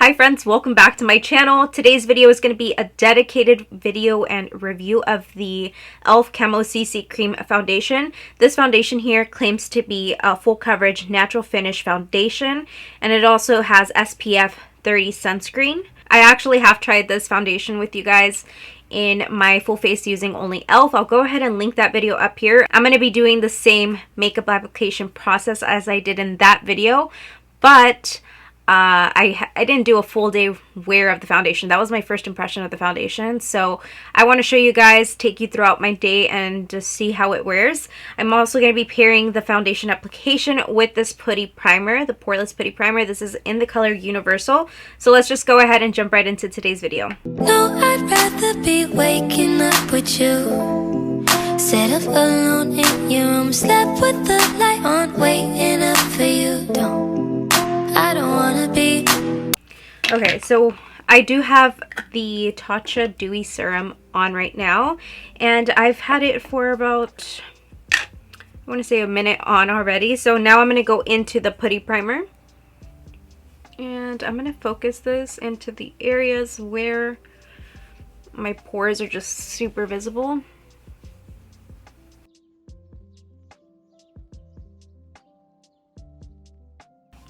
Hi friends, welcome back to my channel. Today's video is going to be a dedicated video and review of the e.l.f. Camo CC Cream Foundation. This foundation here claims to be a full coverage natural finish foundation, and it also has SPF 30 sunscreen. I actually have tried this foundation with you guys in my full face using only e.l.f. I'll go ahead and link that video up here. I'm going to be doing the same makeup application process as I did in that video, but I didn't do a full day wear of the foundation. That was my first impression of the foundation. So I want to show you guys, take you throughout my day and just see how it wears. I'm also going to be pairing the foundation application with this putty primer, the poreless putty primer. This is in the color Universal. So let's just go ahead and jump right into today's video. No, I'd rather be waking up with you. Set up alone in your room, slept with the light on, waiting up for you. I don't wanna be. Okay, so I do have the Tatcha Dewy Serum on right now, and I've had it for about, I want to say a minute on already. So now I'm going to go into the putty primer, and I'm going to focus this into the areas where my pores are just super visible.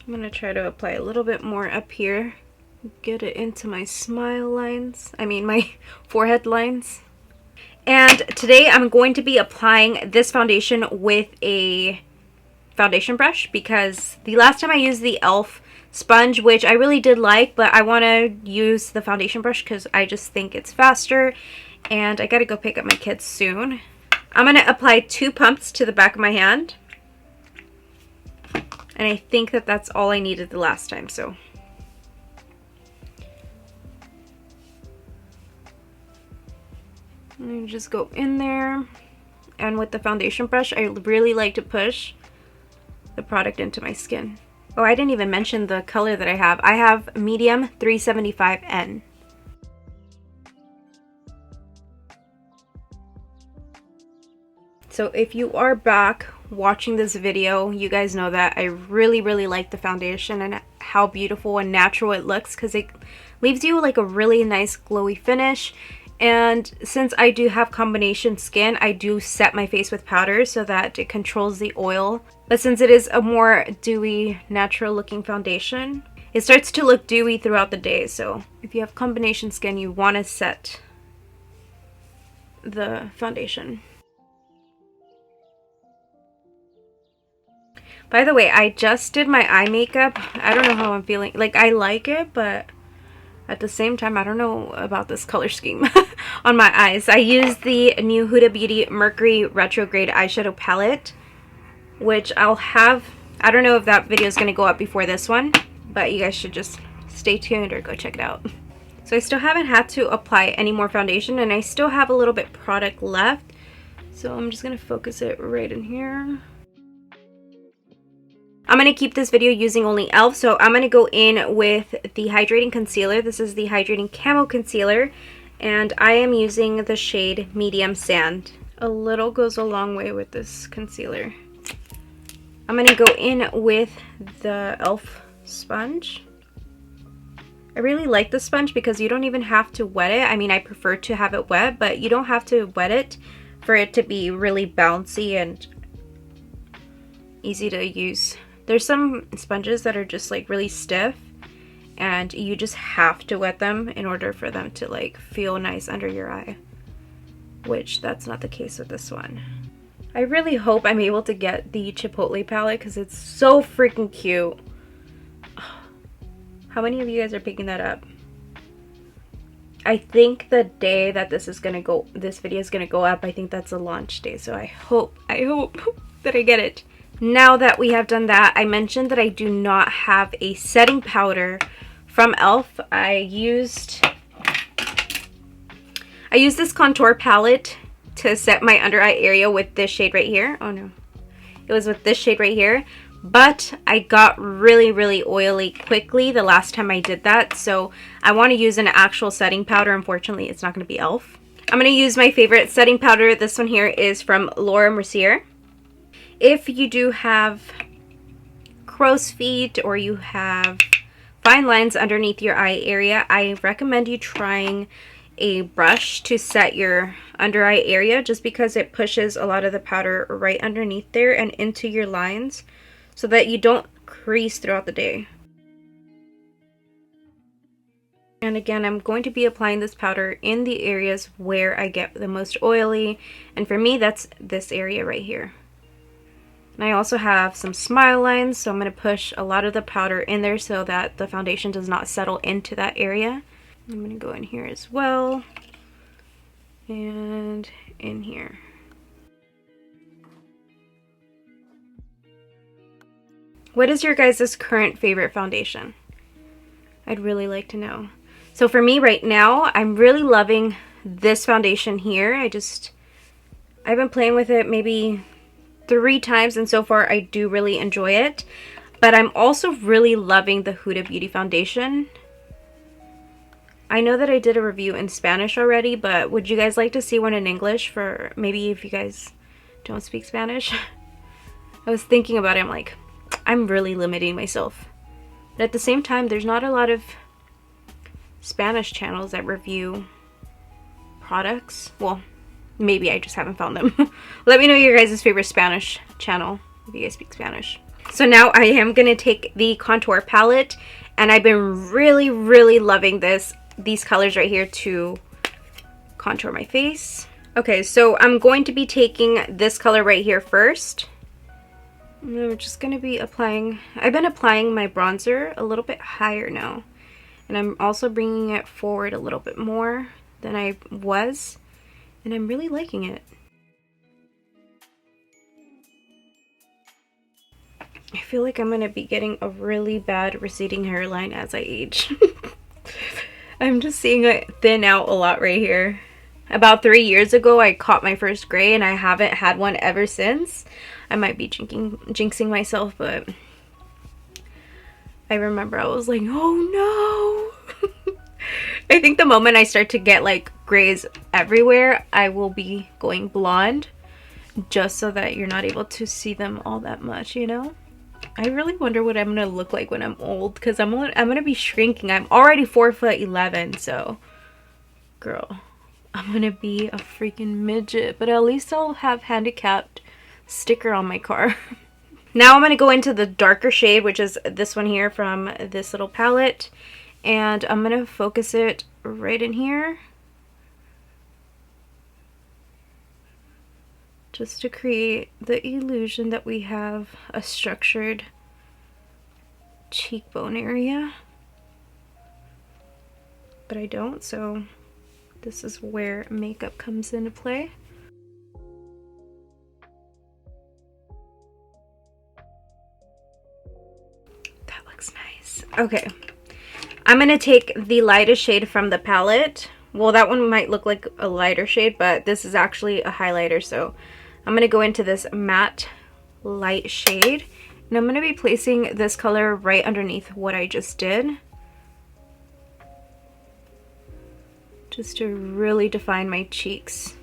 I'm going to try to apply a little bit more up here, get it into my smile lines, my forehead lines. And today I'm going to be applying this foundation with a foundation brush, because the last time I used the e.l.f. sponge, which I really did like, but I want to use the foundation brush because I just think it's faster, and I gotta go pick up my kids soon. I'm going to apply 2 pumps to the back of my hand. And I think that that's all I needed the last time, so. And just go in there. And with the foundation brush, I really like to push the product into my skin. Oh, I didn't even mention the color that I have. I have medium 375N. So if you are back watching this video, you guys know that I really like the foundation and how beautiful and natural it looks, because it leaves you like a really nice glowy finish. And since I do have combination skin, I do set my face with powder so that it controls the oil. But since it is a more dewy, natural looking foundation, it starts to look dewy throughout the day. So if you have combination skin, you want to set the foundation. By the way, I just did my eye makeup. I don't know how I'm feeling. Like, I like it, but at the same time, I don't know about this color scheme on my eyes. I used the new Huda Beauty Mercury Retrograde eyeshadow palette, which I'll have. I don't know if that video is going to go up before this one, but you guys should just stay tuned or go check it out. So I still haven't had to apply any more foundation, and I still have a little bit product left. So I'm just going to focus it right in here. I'm going to keep this video using only e.l.f. So I'm going to go in with the Hydrating Concealer. This is the Hydrating Camo Concealer, and I am using the shade Medium Sand. A little goes a long way with this concealer. I'm going to go in with the e.l.f. sponge. I really like the sponge because you don't even have to wet it. I prefer to have it wet, but you don't have to wet it for it to be really bouncy and easy to use. There's some sponges that are just like really stiff, and you just have to wet them in order for them to like feel nice under your eye, which that's not the case with this one. I really hope I'm able to get the Chipotle palette because it's so freaking cute. How many of you guys are picking that up? I think the day that this video is gonna go up, I think that's a launch day, so I hope that I get it. Now that we have done that, I mentioned that I do not have a setting powder from e.l.f. I used this contour palette to set my under eye area with this shade right here. Oh no. It was with this shade right here. But I got really oily quickly the last time I did that. So I want to use an actual setting powder. Unfortunately, it's not going to be e.l.f. I'm going to use my favorite setting powder. This one here is from Laura Mercier. If you do have crow's feet or you have fine lines underneath your eye area, I recommend you trying a brush to set your under eye area, just because it pushes a lot of the powder right underneath there and into your lines so that you don't crease throughout the day. And again, I'm going to be applying this powder in the areas where I get the most oily, and for me that's this area right here. And I also have some smile lines, so I'm going to push a lot of the powder in there so that the foundation does not settle into that area. I'm going to go in here as well, and in here. What is your guys' current favorite foundation? I'd really like to know. So for me right now, I'm really loving this foundation here. I've been playing with it maybe 3 times, and so far I do really enjoy it. But I'm also really loving the Huda Beauty foundation. I know that I did a review in Spanish already, but would you guys like to see one in English, for maybe if you guys don't speak Spanish? I was thinking about it. I'm like, I'm really limiting myself. But at the same time, there's not a lot of Spanish channels that review products. Well, maybe I just haven't found them. Let me know your guys' favorite Spanish channel if you guys speak Spanish. So now I am going to take the contour palette, and I've been really, really loving these colors right here to contour my face. Okay, so I'm going to be taking this color right here first. I'm just going to be applying, I've been applying my bronzer a little bit higher now. And I'm also bringing it forward a little bit more than I was. And I'm really liking it. I feel like I'm going to be getting a really bad receding hairline as I age. I'm just seeing it thin out a lot right here. About 3 years ago, I caught my first gray, and I haven't had one ever since. I might be jinxing myself, but I remember I was like, oh no. I think the moment I start to get like grays everywhere, I will be going blonde, just so that you're not able to see them all that much, you know? I really wonder what I'm gonna look like when I'm old, because I'm gonna be shrinking. I'm already 4'11", so girl, I'm gonna be a freaking midget. But at least I'll have handicapped sticker on my car. Now I'm gonna go into the darker shade, which is this one here from this little palette, and I'm gonna focus it right in here, just to create the illusion that we have a structured cheekbone area. But I don't, so this is where makeup comes into play. That looks nice. Okay, I'm gonna take the lightest shade from the palette. Well, that one might look like a lighter shade, but this is actually a highlighter, so I'm going to go into this matte light shade, and I'm going to be placing this color right underneath what I just did, just to really define my cheeks.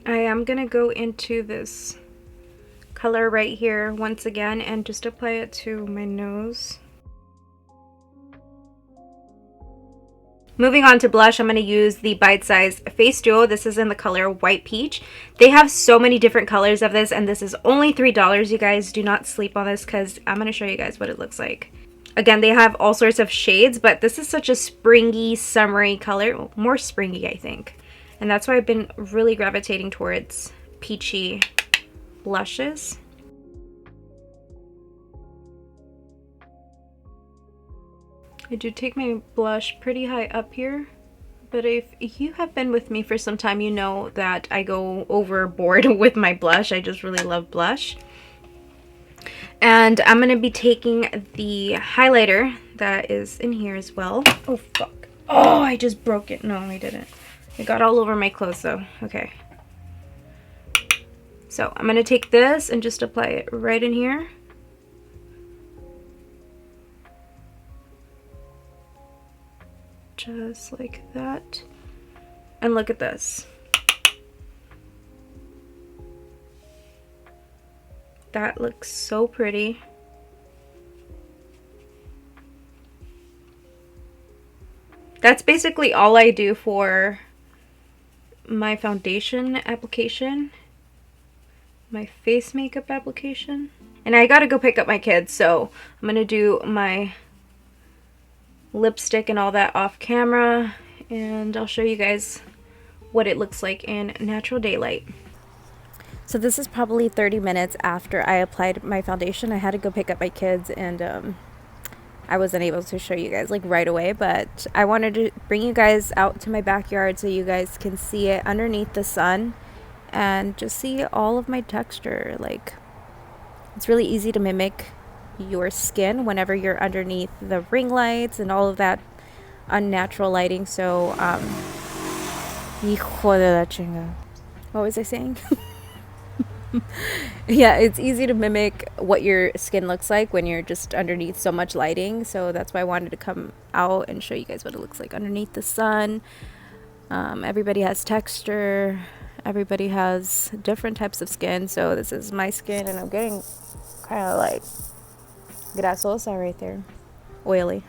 I am going to go into this color right here once again and just apply it to my nose. Moving on to blush, I'm going to use the Bite Size Face Duo. This is in the color White Peach. They have so many different colors of this, and this is only $3. You guys, do not sleep on this, because I'm going to show you guys what it looks like. Again, they have all sorts of shades, but this is such a springy, summery color. More springy, I think. And that's why I've been really gravitating towards peachy blushes. I do take my blush pretty high up here, but if you have been with me for some time, you know that I go overboard with my blush. I just really love blush. And I'm going to be taking the highlighter that is in here as well. Oh, fuck. Oh, I just broke it. No, I didn't. It got all over my clothes, though. Okay. So I'm going to take this and just apply it right in here. Just like that. And look at this. That looks so pretty. That's basically all I do for my foundation application, my face makeup application. And I gotta go pick up my kids, so I'm gonna do my lipstick and all that off camera, and I'll show you guys what it looks like in natural daylight. So this is probably 30 minutes after I applied my foundation. I had to go pick up my kids, and I wasn't able to show you guys like right away, but I wanted to bring you guys out to my backyard so you guys can see it underneath the sun and just see all of my texture. Like, it's really easy to mimic your skin whenever you're underneath the ring lights and all of that unnatural lighting. So hijo de la chinga. What was I saying? Yeah, it's easy to mimic what your skin looks like when you're just underneath so much lighting. So that's why I wanted to come out and show you guys what it looks like underneath the sun. Everybody has texture. Everybody has different types of skin. So this is my skin, and I'm getting kind of like grasosa right there. Oily.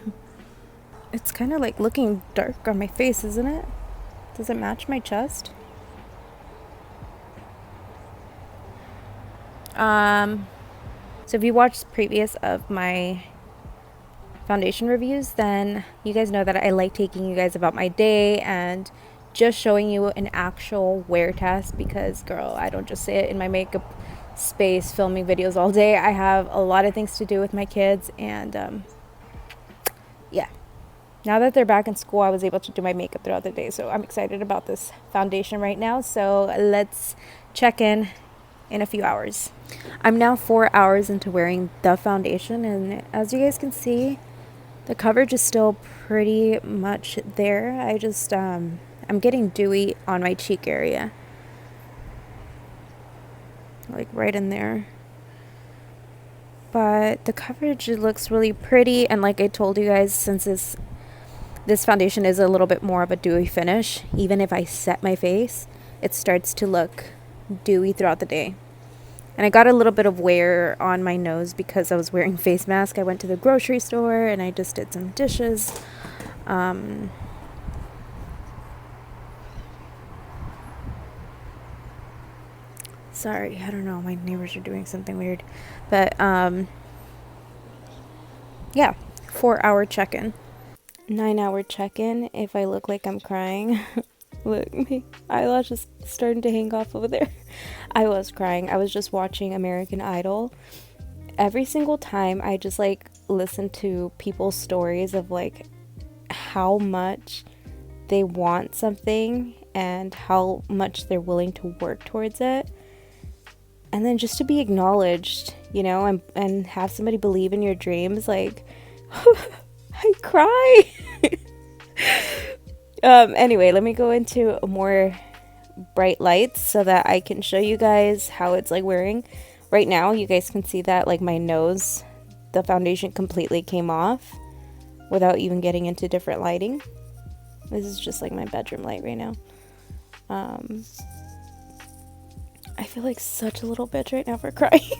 It's kind of like looking dark on my face, isn't it? Does it match my chest? So if you watched previous of my foundation reviews, then you guys know that I like taking you guys about my day and just showing you an actual wear test, because girl, I don't just sit in my makeup space filming videos all day. I have a lot of things to do with my kids, and yeah, now that they're back in school, I was able to do my makeup throughout the day, so I'm excited about this foundation right now. So let's check in a few hours. I'm now 4 hours into wearing the foundation, and as you guys can see, the coverage is still pretty much there. I just I'm getting dewy on my cheek area, like right in there, but the coverage looks really pretty. And like I told you guys, since this foundation is a little bit more of a dewy finish, even if I set my face, it starts to look dewy throughout the day. And I got a little bit of wear on my nose because I was wearing face mask. I went to the grocery store and I just did some dishes. Sorry, I don't know, my neighbors are doing something weird. But yeah, 4-hour check-in. 9-hour check-in. If I look like I'm crying. Look, my eyelash is starting to hang off over there. I was crying. I was just watching American Idol. Every single time I just like listen to people's stories of like how much they want something and how much they're willing to work towards it. And then just to be acknowledged, you know, and have somebody believe in your dreams, like I cry. Anyway, let me go into more bright lights so that I can show you guys how it's like wearing. Right now, you guys can see that like my nose, the foundation completely came off without even getting into different lighting. This is just like my bedroom light right now. I feel like such a little bitch right now for crying.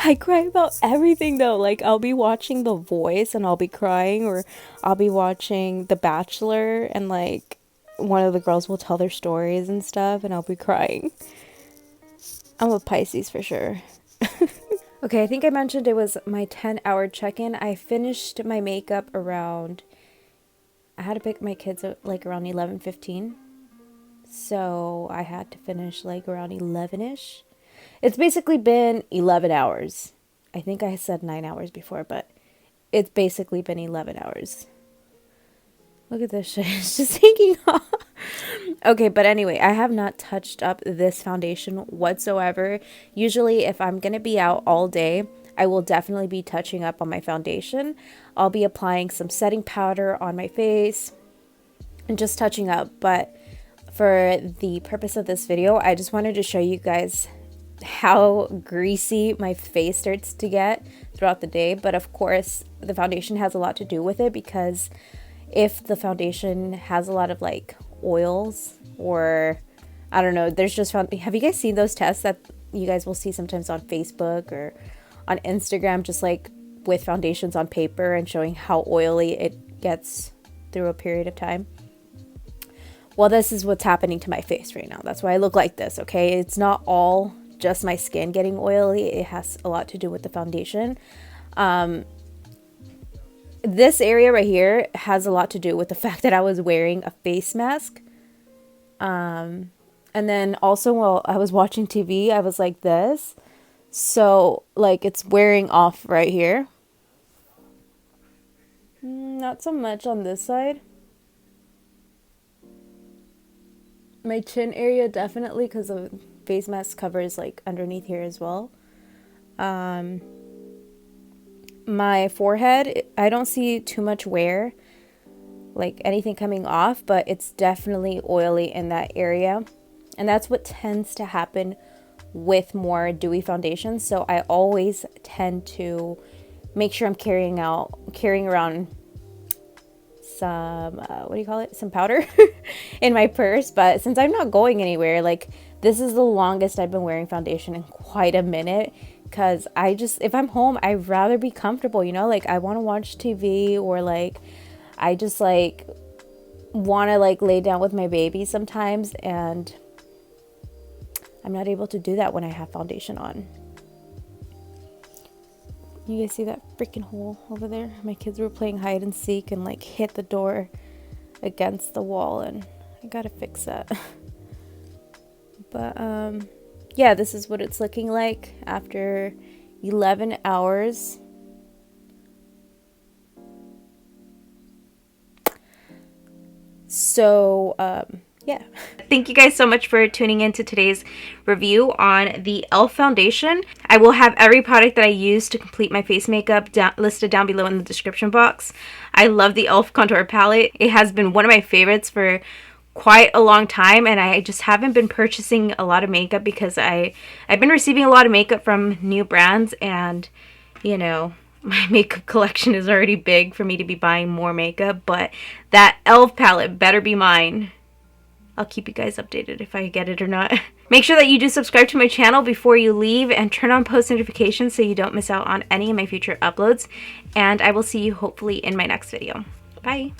I cry about everything though. Like I'll be watching The Voice and I'll be crying, or I'll be watching The Bachelor and like one of the girls will tell their stories and stuff and I'll be crying. I'm a Pisces for sure. Okay, I think I mentioned it was my 10-hour check-in. I finished my makeup around, I had to pick my kids up like around 11:15. So I had to finish like around 11ish. It's basically been 11 hours. I think I said 9 hours before, but it's basically been 11 hours. Look at this shit. It's just hanging off. Okay, but anyway, I have not touched up this foundation whatsoever. Usually, if I'm going to be out all day, I will definitely be touching up on my foundation. I'll be applying some setting powder on my face and just touching up. But for the purpose of this video, I just wanted to show you guys how greasy my face starts to get throughout the day. But of course, the foundation has a lot to do with it, because if the foundation has a lot of like oils, or I don't know, there's just have you guys seen those tests that you guys will see sometimes on Facebook or on Instagram, just like with foundations on paper and showing how oily it gets through a period of time. Well, this is what's happening to my face right now. That's why I look like this, okay? It's not all just my skin getting oily. It has a lot to do with the foundation. This area right here has a lot to do with the fact that I was wearing a face mask. And then also while I was watching TV, I was like this. So, like, it's wearing off right here. Not so much on this side. My chin area definitely, because the face mask covers like underneath here as well. My forehead, I don't see too much wear, like anything coming off, but it's definitely oily in that area. And that's what tends to happen with more dewy foundations. So I always tend to make sure I'm carrying around some some powder in my purse. But since I'm not going anywhere, like, this is the longest I've been wearing foundation in quite a minute, because if I'm home, I'd rather be comfortable, you know, like I want to watch TV, or like I just like want to like lay down with my baby sometimes, and I'm not able to do that when I have foundation on. You guys see that freaking hole over there? My kids were playing hide and seek and like hit the door against the wall, and I gotta fix that. But yeah, this is what it's looking like after 11 hours. So yeah. Thank you guys so much for tuning in to today's review on the e.l.f. foundation. I will have every product that I use to complete my face makeup listed down below in the description box. I love the e.l.f. contour palette. It has been one of my favorites for quite a long time, and I just haven't been purchasing a lot of makeup because I've been receiving a lot of makeup from new brands, and you know, my makeup collection is already big for me to be buying more makeup, but that e.l.f. palette better be mine. I'll keep you guys updated if I get it or not. Make sure that you do subscribe to my channel before you leave, and turn on post notifications so you don't miss out on any of my future uploads. And I will see you hopefully in my next video. Bye!